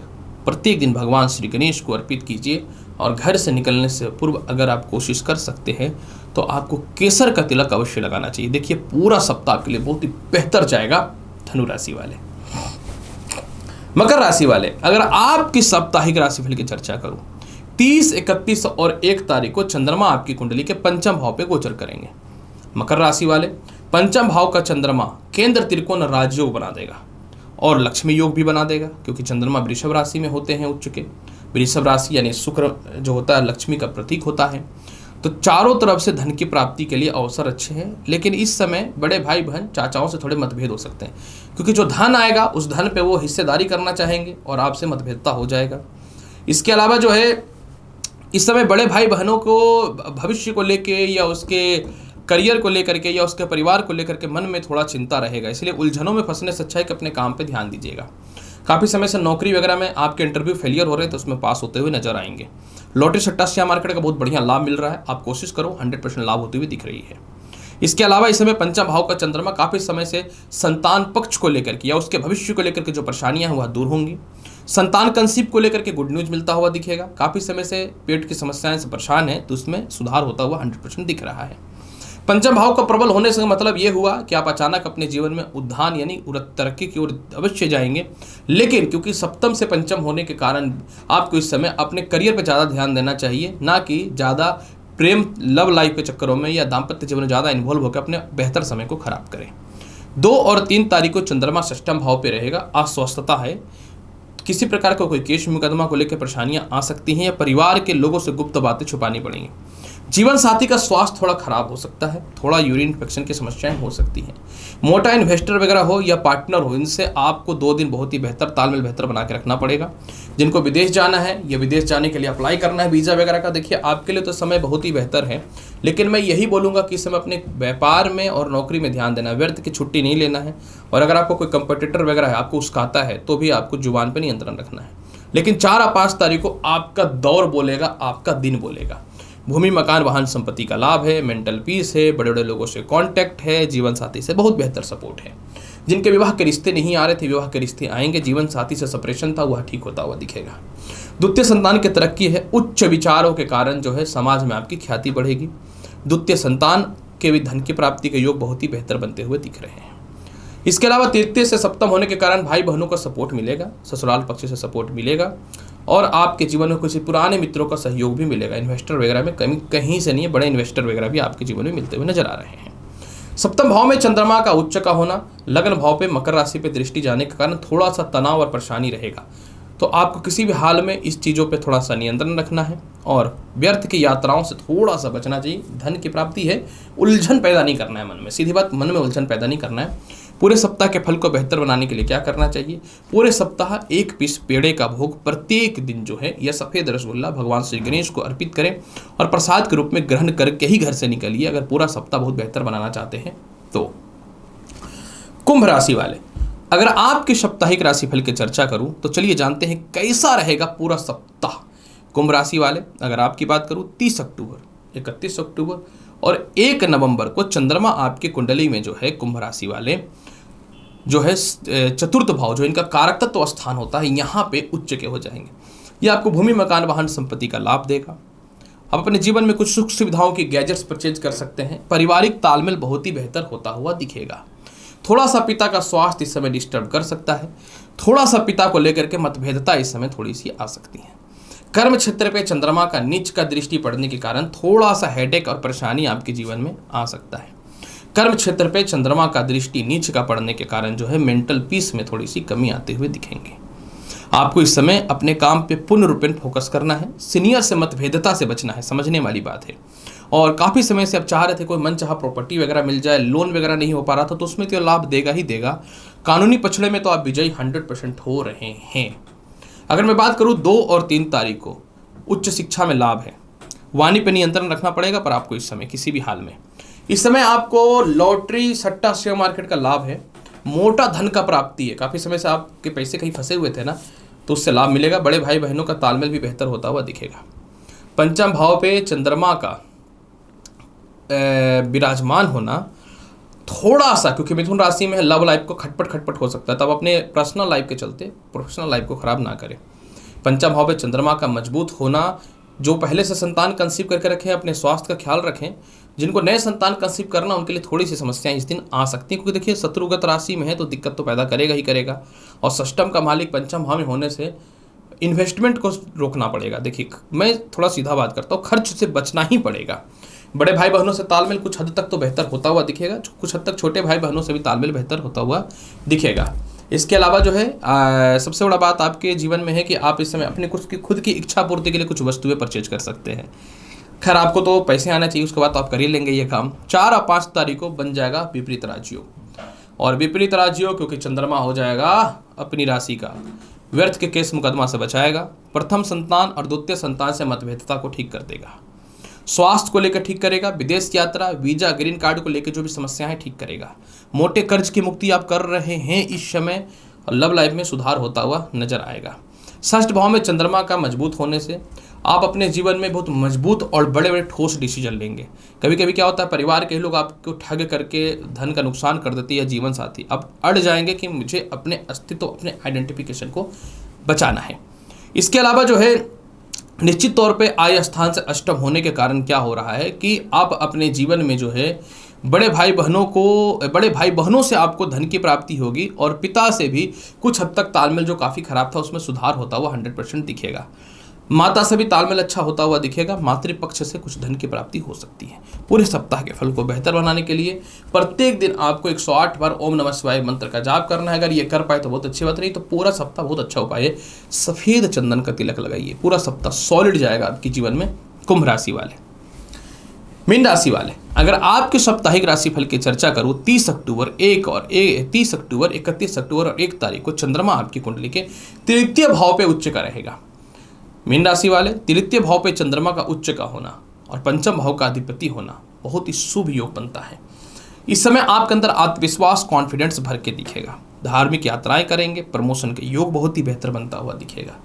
प्रत्येक दिन भगवान श्री गणेश को अर्पित कीजिए और घर से निकलने से पूर्व अगर आप कोशिश कर सकते हैं तो आपको केसर का तिलक अवश्य लगाना चाहिए। देखिए पूरा सप्ताह के लिए बहुत ही बेहतर जाएगा धनु राशि वाले। मकर राशि वाले, अगर आपकी साप्ताहिक राशिफल की चर्चा करूं, 30, 31 और 1 तारीख को चंद्रमा आपकी कुंडली के पंचम भाव पे गोचर करेंगे। मकर राशि वाले, पंचम भाव का चंद्रमा केंद्र त्रिकोण राजयोग बना देगा और लक्ष्मी योग भी बना देगा, क्योंकि चंद्रमा वृषभ राशि में होते हैं उच्च के। वृषभ राशि यानी शुक्र जो होता है लक्ष्मी का प्रतीक होता है। तो चारों तरफ से धन की प्राप्ति के लिए अवसर अच्छे हैं, लेकिन इस समय बड़े भाई बहन चाचाओं से थोड़े मतभेद हो सकते हैं, क्योंकि जो धन आएगा उस धन पे वो हिस्सेदारी करना चाहेंगे और आपसे मतभेदता हो जाएगा। इसके अलावा जो है इस समय बड़े भाई बहनों को भविष्य को लेके या उसके करियर को लेकर के या उसके परिवार को लेकर के मन में थोड़ा चिंता रहेगा, इसलिए उलझनों में फंसने से अच्छा है कि अपने काम पे ध्यान दीजिएगा। काफ़ी समय से नौकरी वगैरह में आपके इंटरव्यू फेलियर हो रहे हैं तो उसमें पास होते हुए नजर आएंगे। लॉटरी सट्टा शेयर मार्केट का बहुत बढ़िया लाभ मिल रहा है, आप कोशिश करो, 100% लाभ होती हुई दिख रही है। इसके अलावा इस समय पंचम भाव का चंद्रमा काफ़ी समय से संतान पक्ष को लेकर के या उसके भविष्य को लेकर के जो परेशानियां हैं वह दूर होंगी। संतान कंसीव को लेकर के गुड न्यूज मिलता हुआ दिखेगा। काफ़ी समय से पेट की समस्याएं से परेशान है तो उसमें सुधार होता हुआ 100% दिख रहा है। पंचम भाव का प्रबल होने से मतलब ये हुआ कि आप अचानक अपने जीवन में उद्धान यानी तरक्की की ओर अवश्य जाएंगे, लेकिन क्योंकि सप्तम से पंचम होने के कारण आपको इस समय अपने करियर पर ज़्यादा ध्यान देना चाहिए, ना कि ज़्यादा प्रेम लव लाइफ के चक्करों में या दाम्पत्य जीवन में ज़्यादा इन्वॉल्व होकर अपने बेहतर समय को खराब करें। 2 और 3 तारीख को चंद्रमा षष्ठम भाव पे रहेगा। अस्वस्थता है, किसी प्रकार का कोई केस मुकदमा को लेकर परेशानियां आ सकती हैं या परिवार के लोगों से गुप्त बातें छुपानी पड़ेंगी। जीवन साथी का स्वास्थ्य थोड़ा खराब हो सकता है, थोड़ा यूरिन इन्फेक्शन की समस्याएं हो सकती हैं। मोटा इन्वेस्टर वगैरह हो या पार्टनर हो, इनसे आपको 2 दिन बहुत ही बेहतर तालमेल बेहतर बना के रखना पड़ेगा। जिनको विदेश जाना है या विदेश जाने के लिए अप्लाई करना है वीज़ा वगैरह का, देखिए आपके लिए तो समय बहुत ही बेहतर है, लेकिन मैं यही बोलूँगा कि इस समय अपने व्यापार में और नौकरी में ध्यान देना, व्यर्थ की छुट्टी नहीं लेना है। और अगर आपको कोई कंपटीटर वगैरह है, आपको उस्काता है, तो भी आपको जुबान पर नियंत्रण रखना है। लेकिन 4 और 5 तारीख को आपका दौर बोलेगा, आपका दिन बोलेगा। भूमि मकान वाहन संपत्ति का लाभ है, मेंटल पीस है, बड़े बड़े लोगों से कांटेक्ट है, जीवन साथी से बहुत बेहतर सपोर्ट है। जिनके विवाह के रिश्ते नहीं आ रहे थे विवाह के रिश्ते आएंगे, जीवन साथी से सेपरेशन था वह ठीक होता हुआ दिखेगा। द्वितीय संतान की तरक्की है, उच्च विचारों के कारण जो है समाज में आपकी ख्याति बढ़ेगी। द्वितीय संतान के भी धन की प्राप्ति के योग बहुत ही बेहतर बनते हुए दिख रहे हैं। इसके अलावा तृतीय से सप्तम होने के कारण भाई बहनों का सपोर्ट मिलेगा, ससुराल पक्ष से सपोर्ट मिलेगा और आपके जीवन में किसी पुराने मित्रों का सहयोग भी मिलेगा। इन्वेस्टर वगैरह में कहीं से नहीं है, बड़े इन्वेस्टर वगैरह भी आपके जीवन में मिलते हुए नजर आ रहे हैं। सप्तम भाव में चंद्रमा का उच्च का होना, लग्न भाव पे मकर राशि पे दृष्टि जाने के कारण थोड़ा सा तनाव और परेशानी रहेगा, तो आपको किसी भी हाल में इस चीज़ों पे थोड़ा सा नियंत्रण रखना है और व्यर्थ की यात्राओं से थोड़ा सा बचना चाहिए। धन की प्राप्ति है, उलझन पैदा नहीं करना है मन में, सीधी बात, मन में उलझन पैदा नहीं करना है। पूरे सप्ताह के फल को बेहतर बनाने के लिए क्या करना चाहिए, पूरे सप्ताह 1 पीस पेड़े का भोग प्रत्येक दिन जो है या सफ़ेद रसगुल्ला भगवान श्री गणेश को अर्पित करें और प्रसाद के रूप में ग्रहण करके ही घर से निकलिए, अगर पूरा सप्ताह बहुत बेहतर बनाना चाहते हैं तो। कुंभ राशि वाले, अगर आपकी साप्ताहिक राशिफल की चर्चा करूं तो चलिए जानते हैं कैसा रहेगा पूरा सप्ताह। कुंभ राशि वाले, अगर आपकी बात करूं 30 अक्टूबर, 31 अक्टूबर और 1 नवंबर को चंद्रमा आपकी कुंडली में जो है कुंभ राशि वाले जो है चतुर्थ भाव जो इनका कारक तत्व स्थान होता है यहाँ पे उच्च के हो जाएंगे। ये आपको भूमि मकान वाहन संपत्ति का लाभ देगा। आप अपने जीवन में कुछ सुख सुविधाओं की गैजेट्स परचेज कर सकते हैं। पारिवारिक तालमेल बहुत ही बेहतर होता हुआ दिखेगा। थोड़ा सा पिता का स्वास्थ्य इस समय डिस्टर्ब कर सकता है, थोड़ा सा पिता को लेकर के मतभेदता इस समय थोड़ी सी आ सकती है। कर्म क्षेत्र पे चंद्रमा का नीच का दृष्टि पड़ने के कारण थोड़ा सा हेडेक और परेशानी आपके जीवन में आ सकता है। कर्म क्षेत्र पे चंद्रमा का दृष्टि नीच का पड़ने के कारण जो है मेंटल पीस में थोड़ी सी कमी आते हुए दिखेंगे। आपको इस समय अपने काम पे पूर्ण रूपेण फोकस करना है, सीनियर से मतभेदता से बचना है, समझने वाली बात है। और काफ़ी समय से आप चाह रहे थे कोई मनचाहा प्रॉपर्टी वगैरह मिल जाए, लोन वगैरह नहीं हो पा रहा था, तो उसमें तो लाभ देगा ही देगा। कानूनी पछड़े में तो आप विजयी 100% हो रहे हैं। अगर मैं बात करूँ 2 और 3 तारीख को उच्च शिक्षा में लाभ है। वाणी पर नियंत्रण रखना पड़ेगा पर आपको इस समय किसी भी हाल में, इस समय आपको लॉटरी सट्टा शेयर मार्केट का लाभ है, मोटा धन का प्राप्ति है। काफ़ी समय से आपके पैसे कहीं फंसे हुए थे ना, तो उससे लाभ मिलेगा। बड़े भाई बहनों का तालमेल भी बेहतर होता हुआ दिखेगा। पंचम भाव पे चंद्रमा का विराजमान होना थोड़ा सा, क्योंकि मिथुन राशि में है, लव लाइफ को खटपट हो सकता है, तब अपने पर्सनल लाइफ के चलते प्रोफेशनल लाइफ को खराब ना करें। पंचम भाव पे चंद्रमा का मजबूत होना, जो पहले से संतान कंसीव करके रखें, अपने स्वास्थ्य का ख्याल रखें। जिनको नए संतान कंसीव करना उनके लिए थोड़ी सी समस्याएं इस दिन आ सकती हैं, क्योंकि देखिए शत्रुगत राशि में है तो दिक्कत तो पैदा करेगा ही करेगा। और षष्टम का मालिक पंचम भाव में होने से इन्वेस्टमेंट को रोकना पड़ेगा। देखिए मैं थोड़ा सीधा बात करता हूँ, खर्च से बचना ही पड़ेगा। बड़े भाई बहनों से तालमेल कुछ हद तक तो बेहतर होता हुआ दिखेगा, कुछ हद तक छोटे भाई बहनों से भी तालमेल बेहतर होता हुआ दिखेगा। इसके अलावा जो है सबसे बड़ा बात आपके जीवन में है कि आप इस समय अपने कुछ खुद की इच्छा पूर्ति के लिए कुछ वस्तुएं परचेज कर सकते हैं। खैर आपको तो पैसे आना चाहिए, उसके बाद तो आप कर ही लेंगे ये काम। 4 और 5 तारीख को बन जाएगा विपरीत राजयोग, और विपरीत राजयोग क्योंकि चंद्रमा हो जाएगा अपनी राशि का, व्यर्थ के केस मुकदमा से बचाएगा। प्रथम संतान और द्वितीय संतान से मतभेदता को ठीक कर देगा, स्वास्थ्य को लेकर ठीक करेगा, विदेश यात्रा, वीजा, ग्रीन कार्ड को लेकर जो भी समस्याएं ठीक करेगा। मोटे कर्ज की मुक्ति आप कर रहे हैं इस समय, लव लाइफ में सुधार होता हुआ नजर आएगा। षष्ठ भाव में चंद्रमा का मजबूत होने से आप अपने जीवन में बहुत मजबूत और बड़े बड़े ठोस डिसीजन लेंगे। कभी कभी क्या होता है, परिवार के लोग आपको ठग करके धन का नुकसान कर देते हैं, या जीवन साथी आप अड़ जाएंगे कि मुझे अपने अस्तित्व, अपने आइडेंटिफिकेशन को बचाना है। इसके अलावा जो है निश्चित तौर पे आय स्थान से अष्टम होने के कारण क्या हो रहा है कि आप अपने जीवन में जो है बड़े भाई बहनों से आपको धन की प्राप्ति होगी, और पिता से भी कुछ हद तक तालमेल जो काफ़ी खराब था उसमें सुधार होता हुआ 100% दिखेगा। माता से भी तालमेल अच्छा होता हुआ दिखेगा, मातृपक्ष से कुछ धन की प्राप्ति हो सकती है। पूरे सप्ताह के फल को बेहतर बनाने के लिए प्रत्येक दिन आपको 108 बार ओम नमः शिवाय मंत्र का जाप करना है। अगर ये कर पाए तो बहुत अच्छी बात, नहीं तो पूरा सप्ताह बहुत अच्छा उपाय है, सफ़ेद चंदन का तिलक लगाइए, पूरा सप्ताह सॉलिड जाएगा आपके जीवन में। कुंभ राशि वाले, मीन राशि वाले, अगर आपके साप्ताहिक राशिफल की चर्चा करूं 30 अक्टूबर, 31 अक्टूबर और 1 तारीख को चंद्रमा आपकी कुंडली के तृतीय भाव पे उच्च का रहेगा। मीन राशि वाले, तृतीय भाव पे चंद्रमा का उच्च का होना और पंचम भाव का अधिपति होना बहुत ही शुभ योग बनता है। इस समय आपके अंदर आत्मविश्वास, कॉन्फिडेंस भर के दिखेगा। धार्मिक यात्राएं करेंगे, प्रमोशन के योग बहुत ही बेहतर बनता हुआ दिखेगा।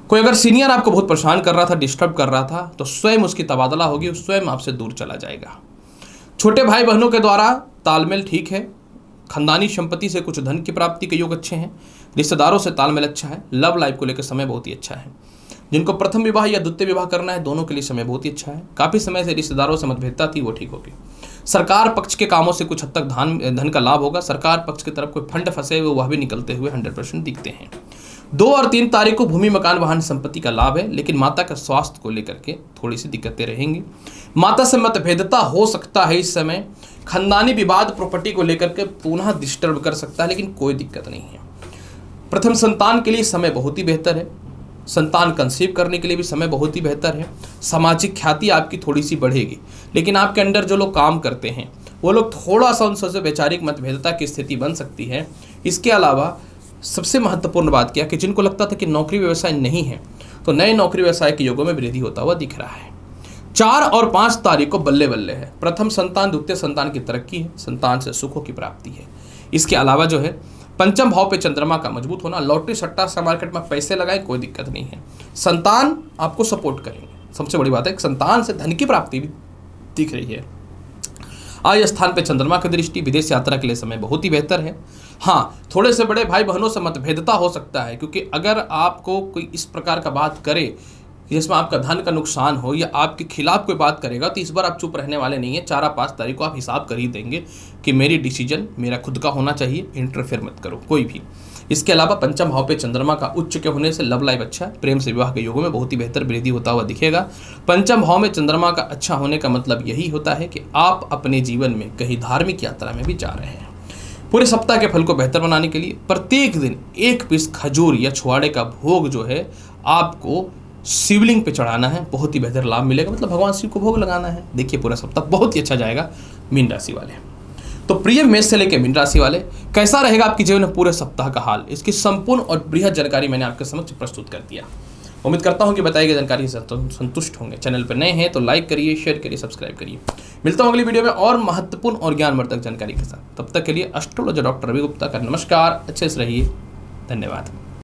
कोई अगर सीनियर आपको बहुत परेशान कर रहा था, डिस्टर्ब कर रहा था, तो स्वयं उसकी तबादला होगी, स्वयं आपसे दूर चला जाएगा। छोटे भाई बहनों के द्वारा तालमेल ठीक है। खानदानी संपत्ति से कुछ धन की प्राप्ति के योग अच्छे हैं। रिश्तेदारों से तालमेल अच्छा है। लव लाइफ को लेकर समय बहुत ही अच्छा है। जिनको प्रथम विवाह या द्वितीय विवाह करना है, दोनों के लिए समय बहुत ही अच्छा है। काफ़ी समय से रिश्तेदारों से मतभेदता थी, वो ठीक होगी। सरकार पक्ष के कामों से कुछ हद तक धन का लाभ होगा। सरकार पक्ष की तरफ कोई फंड फंसे हुए वह भी निकलते हुए 100% दिखते हैं। 2 और 3 तारीख को भूमि, मकान, वाहन, संपत्ति का लाभ है, लेकिन माता के स्वास्थ्य को लेकर के थोड़ी सी दिक्कतें रहेंगी। माता से मतभेदता हो सकता है इस समय। खानदानी विवाद प्रॉपर्टी को लेकर के पुनः डिस्टर्ब कर सकता है, लेकिन कोई दिक्कत नहीं है। प्रथम संतान के लिए समय बहुत ही बेहतर है। संतान कंसीव करने के लिए भी समय बहुत ही बेहतर है। सामाजिक ख्याति आपकी थोड़ी सी बढ़ेगी, लेकिन आपके अंडर जो लोग काम करते हैं वो लोग थोड़ा सा उनसे वैचारिक मतभेदता की स्थिति बन सकती है। इसके अलावा सबसे महत्वपूर्ण बात क्या कि जिनको लगता था कि नौकरी व्यवसाय नहीं है, तो नए नौकरी व्यवसाय के योगों में वृद्धि होता हुआ दिख रहा है। 4 और 5 तारीख को बल्ले बल्ले है। प्रथम संतान, द्वितीय संतान की तरक्की है, संतान से सुखों की प्राप्ति है। इसके अलावा जो है पंचम भाव पे चंद्रमा का मजबूत होना, लॉटरी सट्टा से मार्केट में पैसे लगाए, कोई दिक्कत नहीं है। संतान आपको सपोर्ट करेंगे। सबसे बड़ी बात है संतान से धन की प्राप्ति भी दिख रही है। आय स्थान पे चंद्रमा की दृष्टि, विदेश यात्रा के लिए समय बहुत ही बेहतर है। हाँ, थोड़े से बड़े भाई बहनों से मतभेदता हो सकता है, क्योंकि अगर आपको कोई इस प्रकार का बात करे जिसमें आपका धन का नुकसान हो या आपके खिलाफ कोई बात करेगा, तो इस बार आप चुप रहने वाले नहीं है। 4 और 5 तारीख को आप हिसाब कर ही देंगे कि मेरी डिसीजन मेरा खुद का होना चाहिए, इंटरफेयर मत करो कोई भी। इसके अलावा पंचम भाव पे चंद्रमा का उच्च के होने से लव लाइफ अच्छा है। प्रेम से विवाह के योगों में बहुत ही बेहतर वृद्धि होता हुआ दिखेगा। पंचम भाव में चंद्रमा का अच्छा होने का मतलब यही होता है कि आप अपने जीवन में कहीं धार्मिक यात्रा में भी जा रहे हैं। पूरे सप्ताह के फल को बेहतर बनाने के लिए प्रत्येक दिन 1 पीस खजूर या छुआड़े का भोग जो है आपको शिवलिंग पे चढ़ाना है, बहुत ही बेहतर लाभ मिलेगा। मतलब भगवान शिव को भोग लगाना है। देखिए पूरा सप्ताह बहुत ही अच्छा जाएगा मीन राशि वाले। तो प्रिय मेष से लेकर मीन राशि वाले, कैसा रहेगा आपके जीवन में पूरे सप्ताह का हाल, इसकी संपूर्ण और बृहद जानकारी मैंने आपके समक्ष प्रस्तुत कर दिया। उम्मीद करता हूं कि बताई गई जानकारी से संतुष्ट होंगे। चैनल पर नए हैं तो लाइक करिए, शेयर करिए, सब्सक्राइब करिए। मिलता हूं अगली वीडियो में और महत्वपूर्ण और ज्ञानवर्धक जानकारी के साथ। तब तक के लिए एस्ट्रोलॉजर डॉक्टर रवि गुप्ता का नमस्कार। अच्छे से रहिए। धन्यवाद।